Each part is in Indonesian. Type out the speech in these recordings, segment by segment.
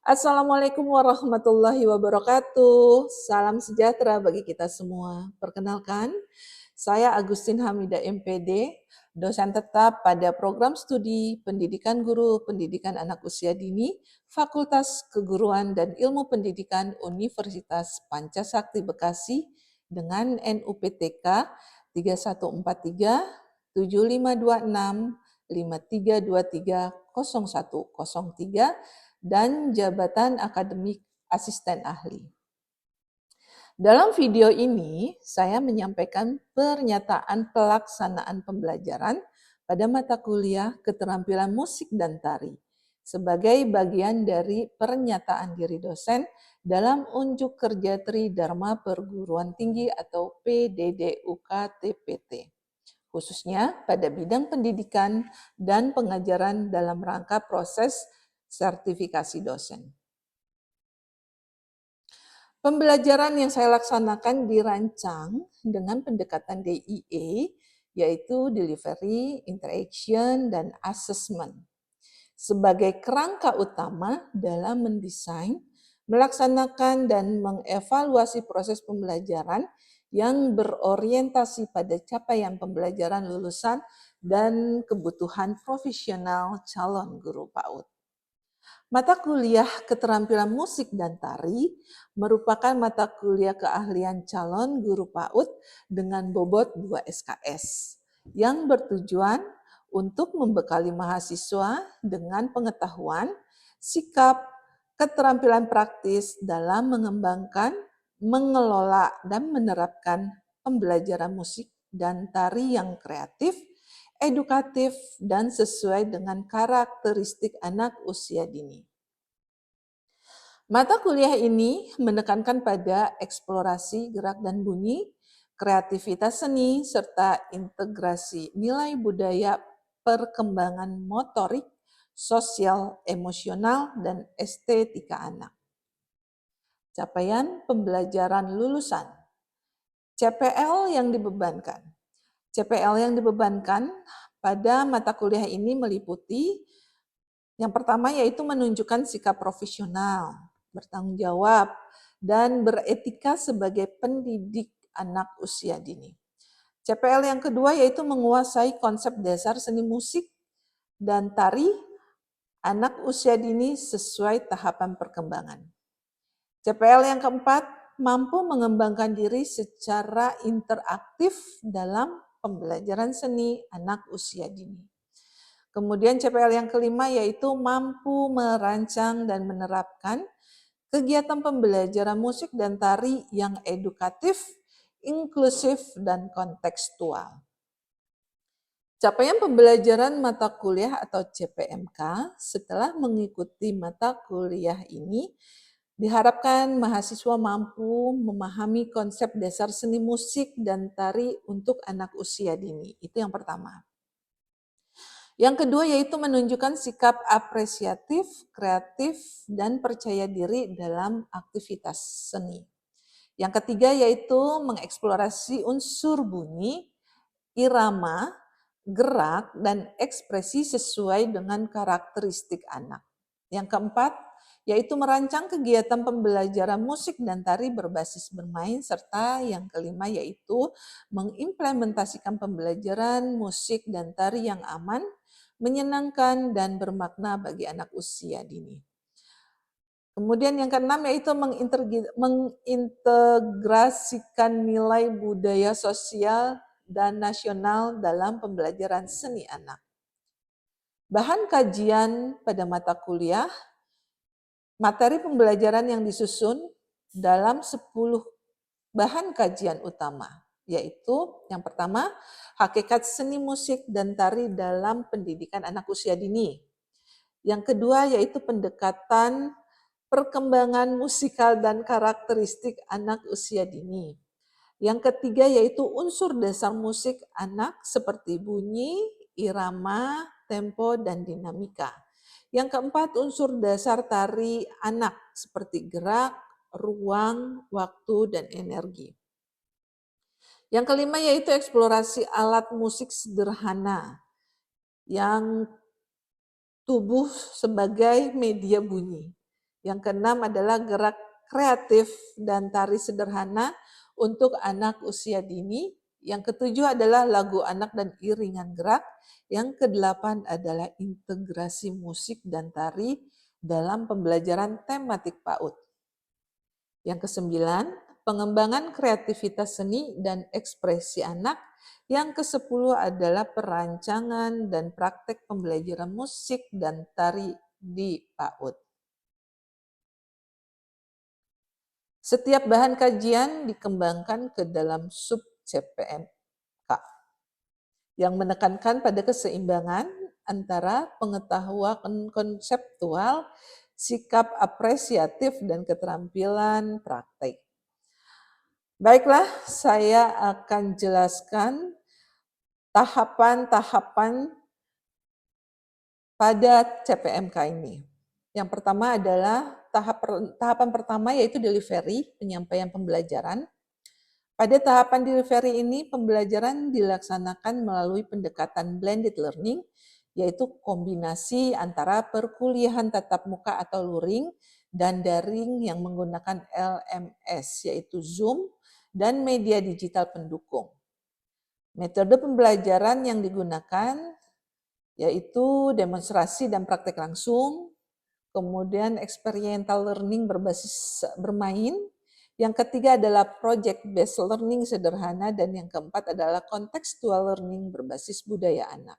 Assalamualaikum warahmatullahi wabarakatuh. Salam sejahtera bagi kita semua. Perkenalkan, saya Agustin Hamida MPD, dosen tetap pada program studi Pendidikan Guru Pendidikan Anak Usia Dini, Fakultas Keguruan dan Ilmu Pendidikan Universitas Pancasakti Bekasi dengan NUPTK 3143 7526 5323 0103 dan jabatan akademik asisten ahli. Dalam video ini, saya menyampaikan pernyataan pelaksanaan pembelajaran pada mata kuliah keterampilan musik dan tari sebagai bagian dari pernyataan diri dosen dalam unjuk kerja Tridharma Perguruan Tinggi atau PDDUK-TPT, khususnya pada bidang pendidikan dan pengajaran dalam rangka proses sertifikasi dosen. Pembelajaran yang saya laksanakan dirancang dengan pendekatan DIE, yaitu Delivery, Interaction, dan Assessment, sebagai kerangka utama dalam mendesain, melaksanakan, dan mengevaluasi proses pembelajaran yang berorientasi pada capaian pembelajaran lulusan dan kebutuhan profesional calon guru PAUD. Mata kuliah keterampilan musik dan tari merupakan mata kuliah keahlian calon guru PAUD dengan bobot 2 SKS yang bertujuan untuk membekali mahasiswa dengan pengetahuan, sikap, keterampilan praktis dalam mengembangkan, mengelola, dan menerapkan pembelajaran musik dan tari yang kreatif, edukatif, dan sesuai dengan karakteristik anak usia dini. Mata kuliah ini menekankan pada eksplorasi gerak dan bunyi, kreativitas seni, serta integrasi nilai budaya, perkembangan motorik, sosial, emosional, dan estetika anak. Capaian pembelajaran lulusan. CPL yang dibebankan. CPL yang dibebankan pada mata kuliah ini meliputi yang pertama yaitu menunjukkan sikap profesional, bertanggung jawab, dan beretika sebagai pendidik anak usia dini. CPL yang kedua yaitu menguasai konsep dasar seni musik dan tari anak usia dini sesuai tahapan perkembangan. CPL yang keempat, mampu mengembangkan diri secara interaktif dalam pembelajaran seni anak usia dini. Kemudian CPL yang kelima yaitu mampu merancang dan menerapkan kegiatan pembelajaran musik dan tari yang edukatif, inklusif, dan kontekstual. Capaian pembelajaran mata kuliah atau CPMK setelah mengikuti mata kuliah ini diharapkan mahasiswa mampu memahami konsep dasar seni musik dan tari untuk anak usia dini. Itu yang pertama. Yang kedua yaitu menunjukkan sikap apresiatif, kreatif, dan percaya diri dalam aktivitas seni. Yang ketiga yaitu mengeksplorasi unsur bunyi, irama, gerak, dan ekspresi sesuai dengan karakteristik anak. Yang keempat yaitu merancang kegiatan pembelajaran musik dan tari berbasis bermain, serta yang kelima yaitu mengimplementasikan pembelajaran musik dan tari yang aman, menyenangkan, dan bermakna bagi anak usia dini. Kemudian yang keenam yaitu mengintegrasikan nilai budaya sosial dan nasional dalam pembelajaran seni anak. Bahan kajian pada mata kuliah, materi pembelajaran yang disusun dalam 10 bahan kajian utama, yaitu yang pertama, hakikat seni musik dan tari dalam pendidikan anak usia dini. Yang kedua yaitu pendekatan perkembangan musikal dan karakteristik anak usia dini. Yang ketiga yaitu unsur dasar musik anak seperti bunyi, irama, tempo, dan dinamika. Yang keempat unsur dasar tari anak seperti gerak, ruang, waktu, dan energi. Yang kelima yaitu eksplorasi alat musik sederhana. yang tubuh sebagai media bunyi. Yang keenam adalah gerak kreatif dan tari sederhana untuk anak usia dini. Yang ketujuh adalah lagu anak dan iringan gerak. Yang kedelapan adalah integrasi musik dan tari dalam pembelajaran tematik PAUD. Yang kesembilan, pengembangan kreativitas seni dan ekspresi anak. Yang ke-10 adalah perancangan dan praktek pembelajaran musik dan tari di PAUD. Setiap bahan kajian dikembangkan ke dalam sub CPMK yang menekankan pada keseimbangan antara pengetahuan konseptual, sikap apresiatif, dan keterampilan praktik. Baiklah, saya akan jelaskan tahapan-tahapan pada CPMK ini. Yang pertama adalah tahapan pertama yaitu delivery, penyampaian pembelajaran. Pada tahapan delivery ini, pembelajaran dilaksanakan melalui pendekatan blended learning, yaitu kombinasi antara perkuliahan tatap muka atau luring dan daring yang menggunakan LMS, yaitu Zoom, dan media digital pendukung. Metode pembelajaran yang digunakan yaitu demonstrasi dan praktek langsung, kemudian experiential learning berbasis bermain, yang ketiga adalah project based learning sederhana, dan yang keempat adalah contextual learning berbasis budaya anak.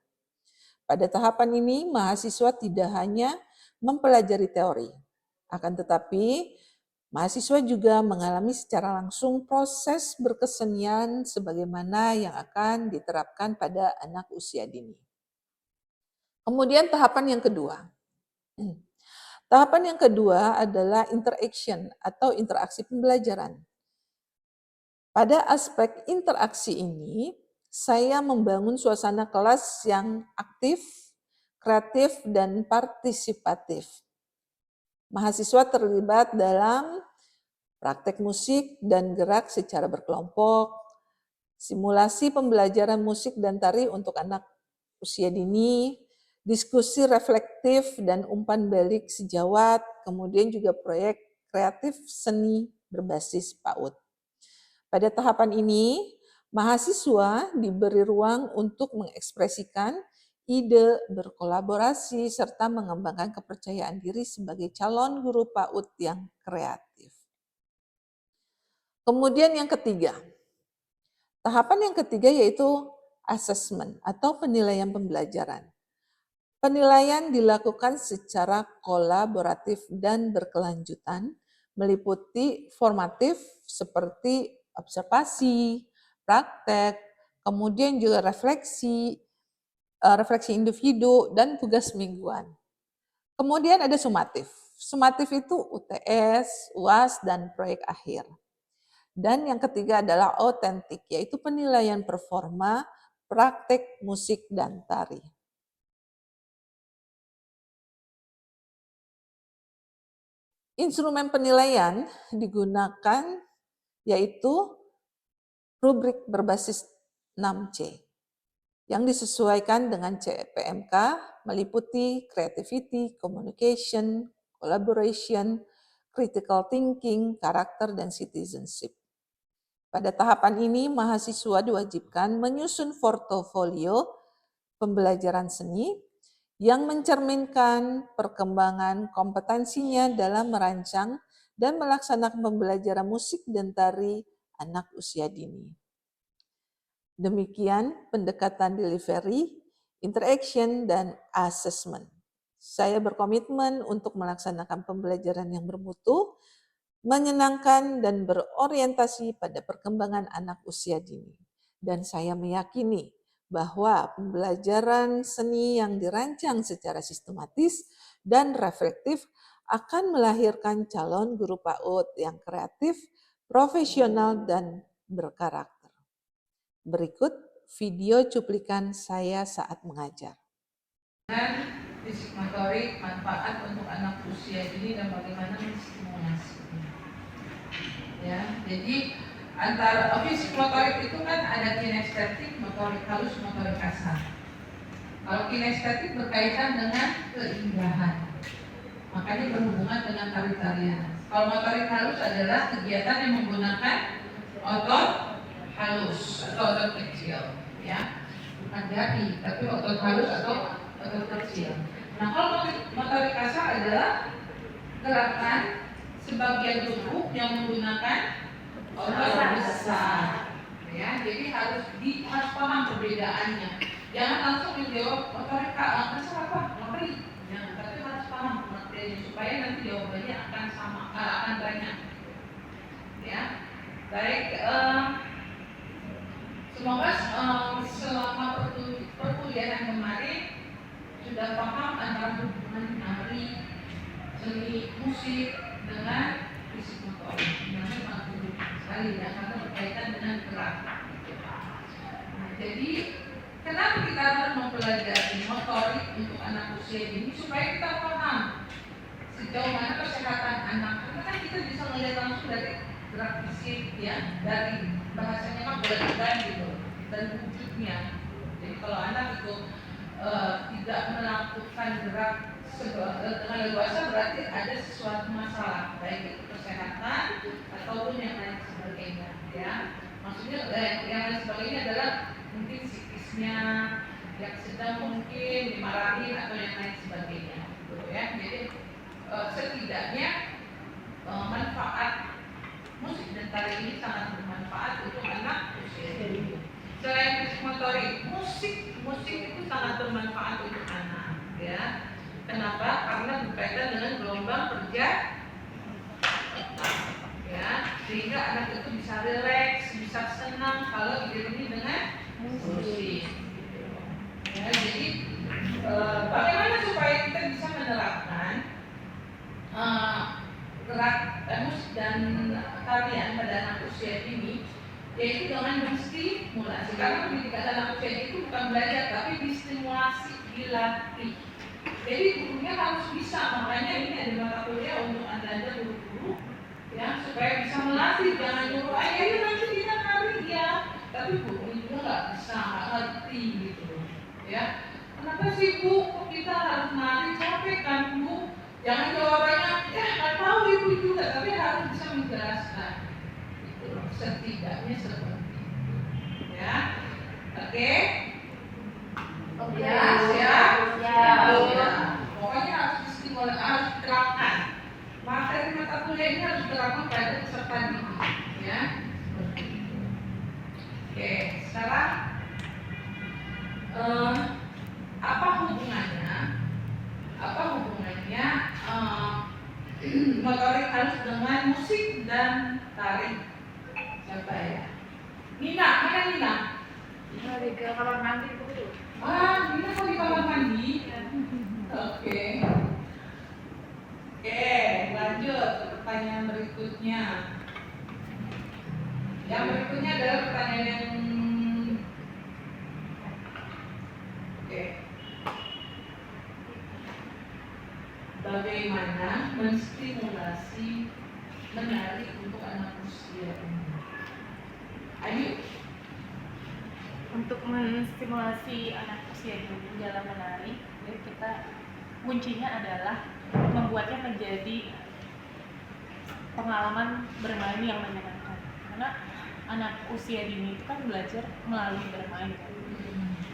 Pada tahapan ini, mahasiswa tidak hanya mempelajari teori, akan tetapi mahasiswa juga mengalami secara langsung proses berkesenian sebagaimana yang akan diterapkan pada anak usia dini. Kemudian tahapan yang kedua. Tahapan yang kedua adalah interaction atau interaksi pembelajaran. Pada aspek interaksi ini, saya membangun suasana kelas yang aktif, kreatif, dan partisipatif. Mahasiswa terlibat dalam praktek musik dan gerak secara berkelompok, simulasi pembelajaran musik dan tari untuk anak usia dini, diskusi reflektif dan umpan balik sejawat, kemudian juga proyek kreatif seni berbasis PAUD. Pada tahapan ini, mahasiswa diberi ruang untuk mengekspresikan ide, berkolaborasi, serta mengembangkan kepercayaan diri sebagai calon guru PAUD yang kreatif. Kemudian yang ketiga, tahapan yang ketiga yaitu assessment atau penilaian pembelajaran. Penilaian dilakukan secara kolaboratif dan berkelanjutan, meliputi formatif seperti observasi, praktek, kemudian juga refleksi individu, dan tugas mingguan. Kemudian ada sumatif. Sumatif itu UTS, UAS, dan proyek akhir. Dan yang ketiga adalah autentik, yaitu penilaian performa, praktek musik, dan tari. Instrumen penilaian digunakan yaitu rubrik berbasis 6C yang disesuaikan dengan CPMK, meliputi creativity, communication, collaboration, critical thinking, karakter, dan citizenship. Pada tahapan ini, mahasiswa diwajibkan menyusun portofolio pembelajaran seni yang mencerminkan perkembangan kompetensinya dalam merancang dan melaksanakan pembelajaran musik dan tari anak usia dini. Demikian pendekatan delivery, interaction, dan assessment. Saya berkomitmen untuk melaksanakan pembelajaran yang bermutu, menyenangkan, dan berorientasi pada perkembangan anak usia dini. Dan saya meyakini bahwa pembelajaran seni yang dirancang secara sistematis dan reflektif akan melahirkan calon guru PAUD yang kreatif, profesional, dan berkarakter. Berikut video cuplikan saya saat mengajar. Fisik motorik, manfaat untuk anak usia dini dan bagaimana menstimulasinya. Ya, jadi antara fisik motorik itu kan ada kinestetik, motorik halus, motorik kasar. Kalau kinestetik berkaitan dengan keindahan, makanya berhubungan dengan tari-tarian. Kalau motorik halus adalah kegiatan yang menggunakan otot halus atau otot kecil, ya, bukan jari, tapi otot halus atau otot kecil. Nah, kalau motorik kasar adalah gerakan sebagian tubuh yang menggunakan otot besar, ya. Jadi harus paham perbedaannya. Jangan langsung menjawab motorik kasar apa, motorik. Ya, tapi harus paham pengertiannya supaya nanti jawabannya akan sama, akan banyak. Ya, baik. Semoga selama perkuliahan kemarin sudah paham antara hubungan nari, seni musik dengan fisik motorik. Nah, sangat penting sekali ya, karena berkaitan dengan gerak. Nah, jadi kenapa kita harus mempelajari motorik untuk anak usia ini supaya kita paham sejauh mana kesehatan anak. Karena kan kita bisa melihat langsung dari gerak fisik, ya, dari bahasanya kan berat gitu, dan wujudnya. Jadi kalau anak itu tidak melakukan gerak dengan leluasa, berarti ada sesuatu masalah, baik itu kesehatan ataupun yang lain sebagainya, ya. Maksudnya yang lain sebagainya adalah mungkin psikisnya yang sedang mungkin dimarahin atau yang lain sebagainya, gitu ya. Jadi setidaknya manfaat musik dan tari ini sangat bermanfaat untuk anak usia dini. Selain fisik motorik, musik itu sangat bermanfaat untuk anak, ya. Kenapa? Karena berkaitan dengan gelombang kerja, ya, sehingga anak itu bisa rileks, bisa senang kalau diiringi dengan musik. Ya, jadi bagaimana supaya kita bisa menerapkan gerak musik dan tarian pada anak usia ini, yaitu dengan menstimulasi. Karena pendidikan anak usia itu bukan belajar, tapi distimulasi, dilatih. Jadi gurunya harus bisa, makanya ini ada mata kuliah untuk anda guru-guru, ya, supaya bisa melatih. Jangan nyuruh aja nanti kita nari, ya, tapi guru juga nggak bisa, nggak ngerti gitu, ya. Kenapa sih Bu? Kok kita harus nari, capek kan Bu? Jangan jawabannya, ya nggak tahu Ibu juga, tapi harus bisa menjelaskan. Itu setidaknya seperti itu, ya. Oke? Ya, siap. Pokoknya harus distimulasi, harus diterapkan. Materi mata kuliah ini harus diterapkan pada peserta didik, ya. Oke, sekarang apa hubungannya motorik halus dengan musik dan tari? Siapa ya? Nina, mana Nina? Di kamar mandi dulu. Nina kok di kamar mandi? Oke, lanjut ke pertanyaan berikutnya. Yang berikutnya adalah pertanyaan yang bagaimana menstimulasi menari untuk anak usia ini? Ayo. Untuk menstimulasi anak usia dini dalam menari, jadi kita kuncinya adalah membuatnya menjadi pengalaman bermain yang menyenangkan. Karena anak usia dini itu kan belajar melalui bermain kan.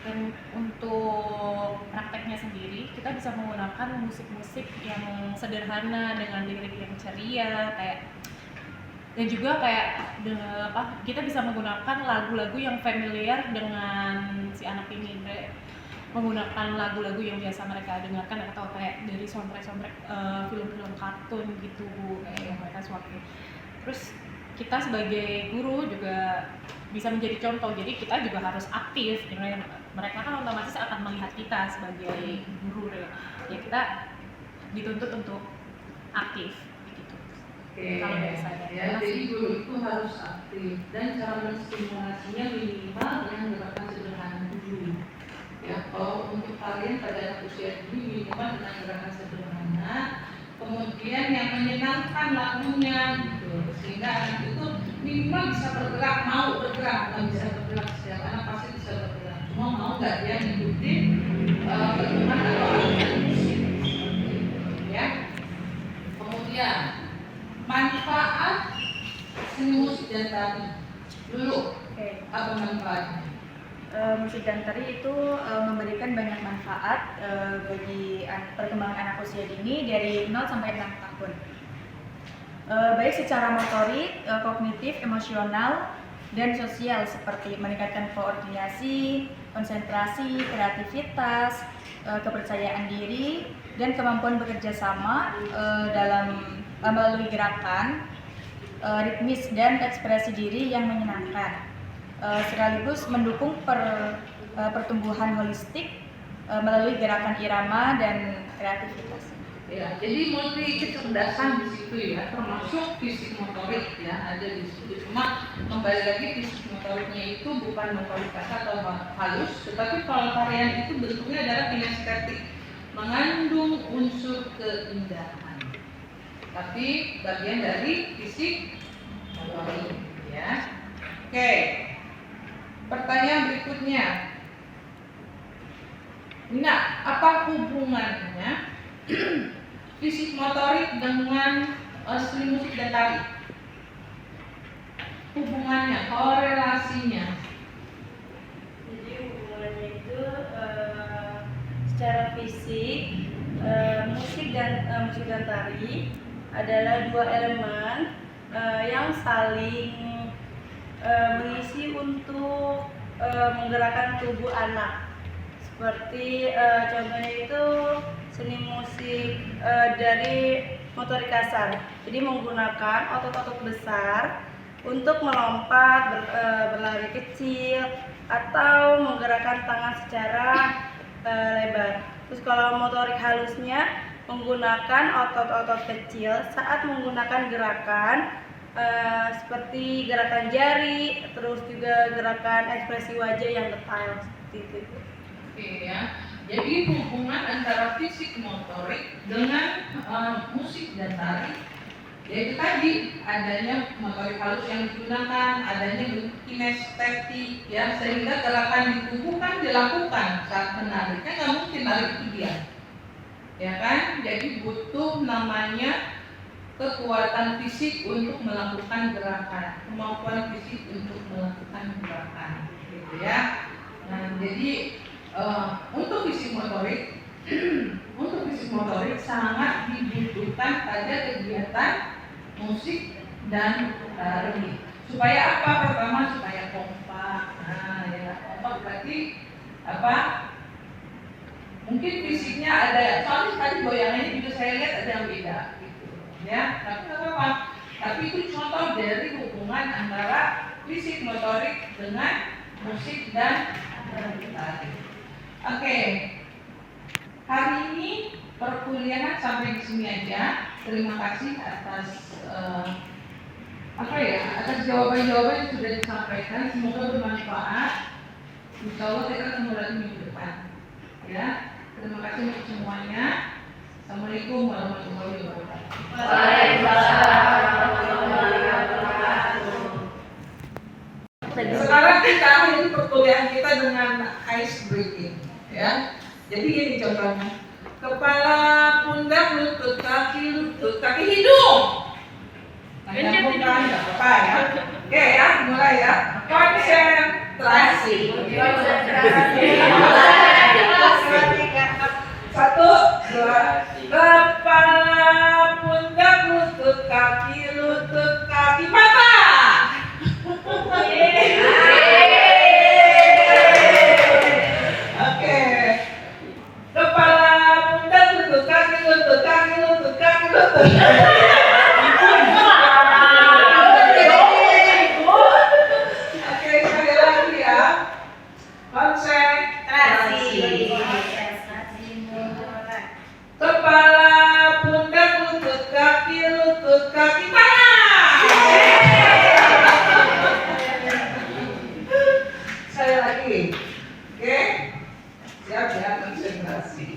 Dan untuk prakteknya sendiri kita bisa menggunakan musik-musik yang sederhana dengan lirik yang ceria dan juga kita bisa menggunakan lagu-lagu yang familiar dengan si anak ini, menggunakan lagu-lagu yang biasa mereka dengarkan atau kayak dari soundtrack film-film kartun gitu kayak yang mereka sukai. Terus kita sebagai guru juga bisa menjadi contoh, jadi kita juga harus aktif. Mereka kan otomatis akan melihat kita sebagai guru, ya kita dituntut untuk aktif gitu. Kalau dari saya, ya, jadi guru itu harus aktif dan cara menstimulasinya minimal dengan gerakan sederhana dulu. Ya, kalau untuk kalian pada anak usia ini minimal dengan gerakan sederhana, kemudian yang menyenangkan lagunya gitu, sehingga anak itu minimal bisa bergerak, mau bergerak, nggak bisa bergerak, setiap anak pasti bisa bergerak, cuma mau nggak dia ngikutin pertemuan atau alunan musik. Ya. Kemudian manfaat seni musik dan tari dulu. Apa manfaatnya? Musik dan tari itu memberikan banyak manfaat bagi perkembangan anak usia dini dari 0 sampai 6 tahun. Baik secara motorik, kognitif, emosional, dan sosial seperti meningkatkan koordinasi, konsentrasi, kreativitas, kepercayaan diri, dan kemampuan bekerja sama dalam melalui gerakan, ritmis dan ekspresi diri yang menyenangkan. Sekaligus mendukung pertumbuhan holistik melalui gerakan irama dan kreativitas. Ya, jadi multi kecerdasan di situ ya, termasuk fisik motorik ya, ada di situ. Cuma kembali lagi fisik motoriknya itu bukan motorik kasar atau halus, tetapi kalau tarian itu bentuknya adalah kinestetik, mengandung unsur keindahan. Tapi bagian dari fisik motorik ya. Oke. Pertanyaan berikutnya, nah, apa hubungannya fisik motorik dengan seni musik dan tari? Hubungannya, korelasinya. Jadi hubungannya itu secara fisik musik dan tari adalah dua elemen yang saling mengisi untuk menggerakkan tubuh anak. Seperti contohnya itu seni musik dari motorik kasar. Jadi menggunakan otot-otot besar untuk melompat, berlari kecil, atau menggerakkan tangan secara lebar. Terus kalau motorik halusnya menggunakan otot-otot kecil saat menggunakan gerakan seperti gerakan jari, terus juga gerakan ekspresi wajah yang detail seperti itu. Oke ya. Jadi hubungan antara fisik motorik dengan musik dan tari, yaitu tadi adanya motorik halus yang digunakan, adanya bentuk kinestetik ya, sehingga gerakan di tubuh kan dilakukan saat menari, kan nggak mungkin tarik itu diam, ya kan? Jadi butuh namanya kekuatan fisik untuk melakukan gerakan, kemampuan fisik untuk melakukan gerakan, gitu ya. Nah, jadi untuk fisik motorik, sangat dibutuhkan pada kegiatan musik dan tari. Supaya apa? Pertama supaya kompak. Nah, ya kompak berarti apa? Mungkin fisiknya ada, soalnya tadi goyangannya juga saya lihat ada yang beda. Ya, tapi nggak apa-apa. Tapi itu contoh dari hubungan antara fisik motorik dengan musik dan tari. Oke, hari ini perkuliahan sampai di sini aja. Terima kasih atas atas jawaban-jawaban yang sudah disampaikan. Semoga bermanfaat. Insya Allah kita ketemu lagi minggu depan. Ya, terima kasih untuk semuanya. Assalamualaikum warahmatullahi wabarakatuh. Waalaikumsalam warahmatullahi wabarakatuh. Sekarang kita akhiri perkuliahan kita dengan ice breathing, ya. Jadi gini contohnya: kepala, pundak, lutut, kaki, hidung. Bukan, nggak apa ya. Oke ya, mulai ya. Konsentrasi. Satu, dua. Kepala, pundak, lutut, kaki, patah. Oke. Kepala, pundak, lutut, kaki, lutut. Oke, sekali lagi ya. Konsentrasi. Kepala, pundak, lutut, kaki, tangan. Sekali lagi. Oke? Siap ya, konsentrasi.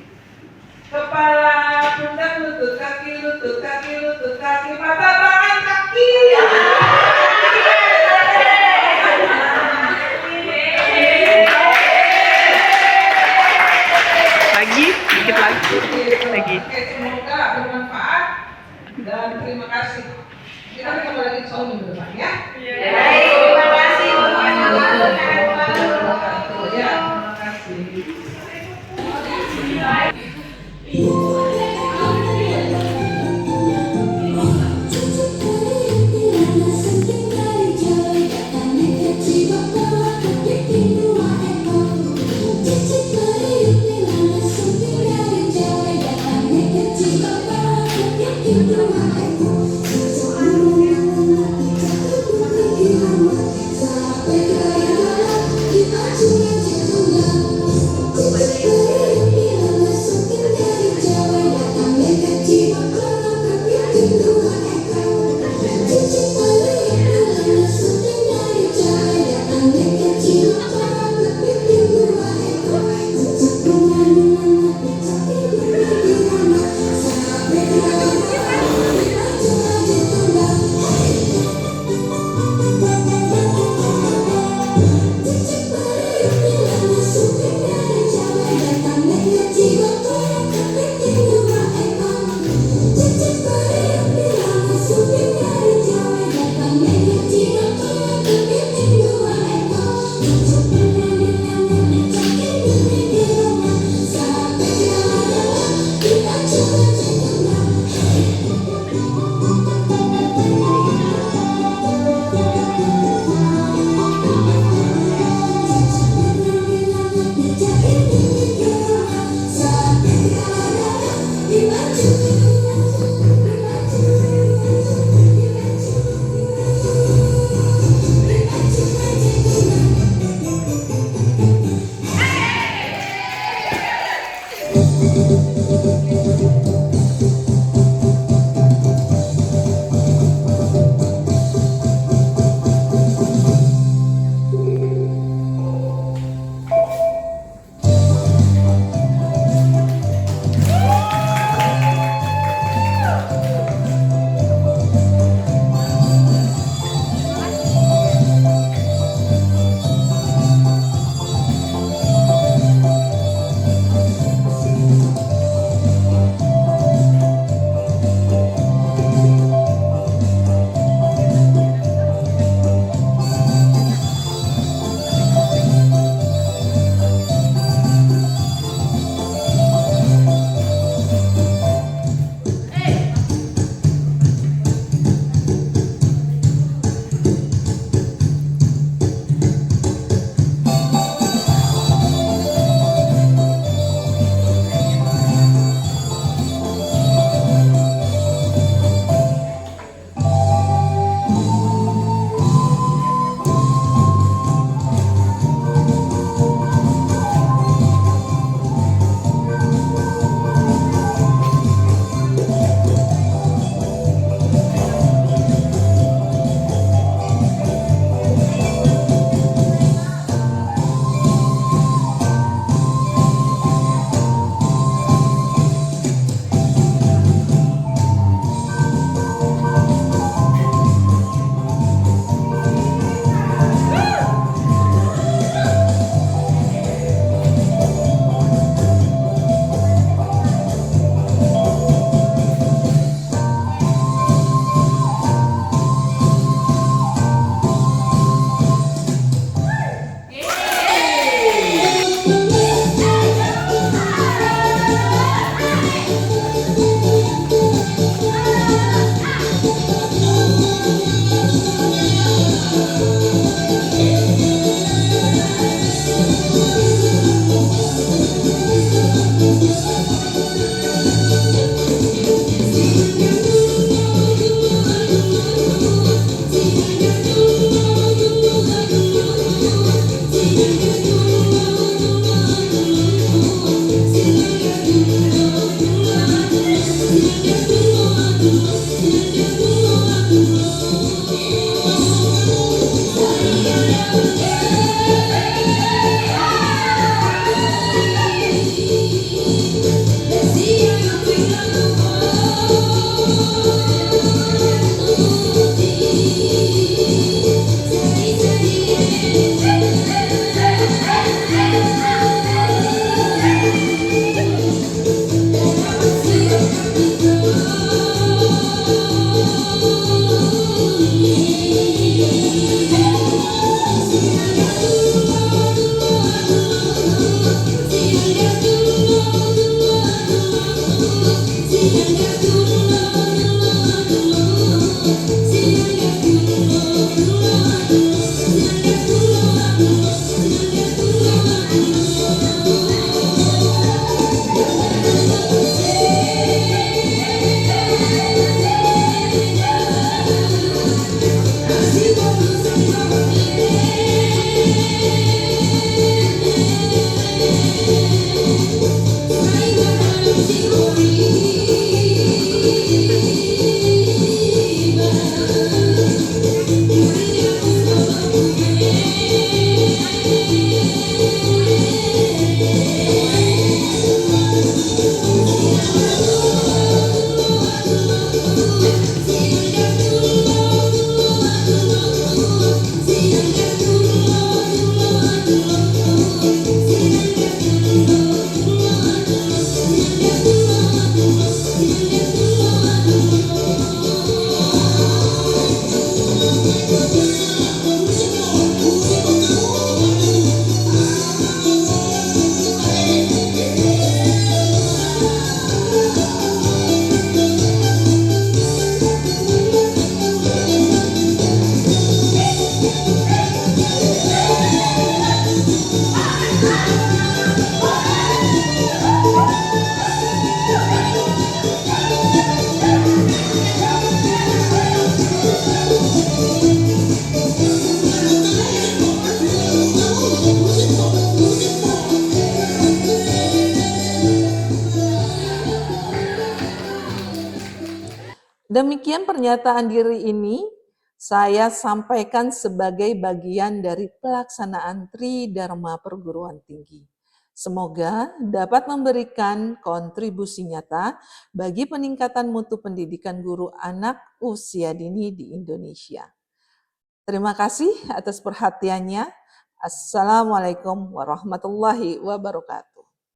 Kepala, pundak, lutut, kaki, mata, tangan, kaki. Lagi. Oke, semoga bermanfaat dan terima kasih. Kita ketemu lagi soal minggu depan ya. Baik, terima kasih. Ya, terima kasih. Demikian pernyataan diri ini saya sampaikan sebagai bagian dari pelaksanaan Tridharma Perguruan Tinggi. Semoga dapat memberikan kontribusi nyata bagi peningkatan mutu pendidikan guru anak usia dini di Indonesia. Terima kasih atas perhatiannya. Assalamualaikum warahmatullahi wabarakatuh.